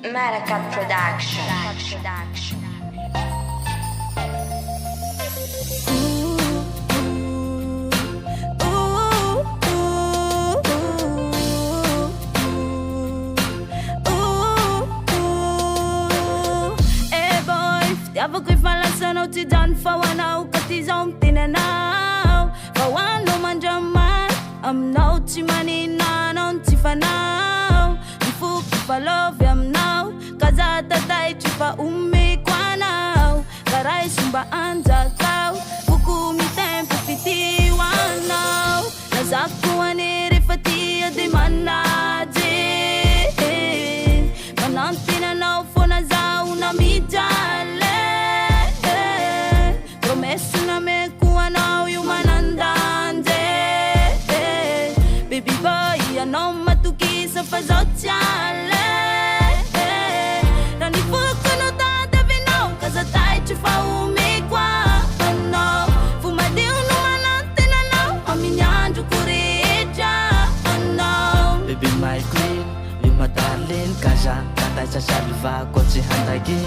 Maracat Production. Tiavako efa lasanao tsy jano fahoanao ka ty zao mitenanao fahoanao mandramay aminao tsy maninanao tsy fanao mifoky falovy aminao ka za tatay tsy fa omeko anao karaha isomba anjakao foko mitempo fitio anao lazako ane rehefa tia de manaje manantenanao fona zaho na mijaly promessa meko anao io manandanje baby boy anao matokisa fa zao tsy ale raha ny fokonao tadavinao ka za tay tsy fa omeko anao fo madio no manantenanao amin'ny androko rehetra anao baby my queen io madarling ka za tatay sasalivako tsy handake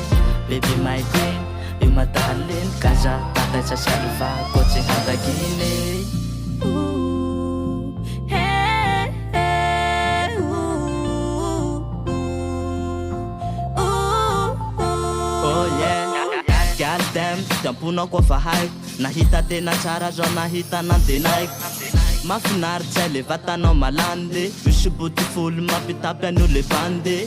baby my queen io madarling ka za tatay sasalivako tsy handakine Tampunao koa fa haiko nahita tena tsara zao nahita nantenaiko mafinaritsy le vatanao malande misy beautiful mampitapy an'io le bande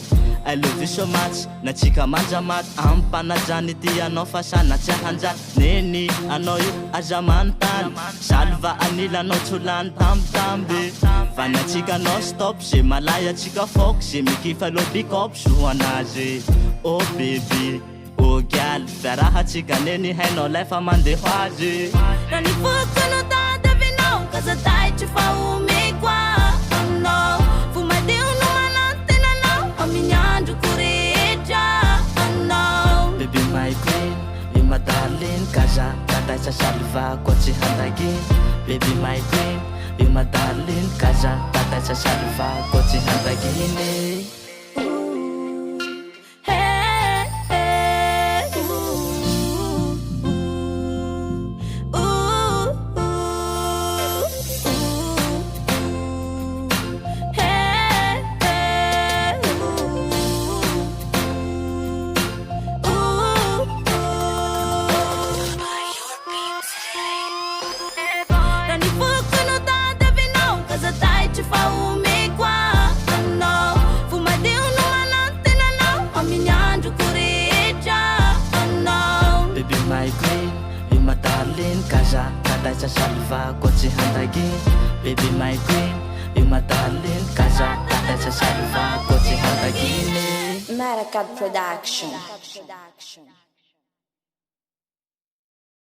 I love you so much natsika manjamaty ampanajany ty anao fa sana tsy ahanjany neny anao io aza manontany salva anilanao tsolany tambitamby fa natsika anao stop ze malay atsika fok ze mikifa lobikop so anazy oh baby oh gal faraha tsika neny hainao lay fa mandeho azy raha ny fokonao tadavinao ka za tay tsy fa omeko anao fo madio no manantenanao amin'ny androko rehetra anao baby my queen io madarling ka za tatay sasalivako tsy handake baby my queen io madarling ka za tatay sasalivako tsy handakine sasalivako tsy handake baby my queen io madarling ka za tatay sasalivako tsy handakine Maracat Production.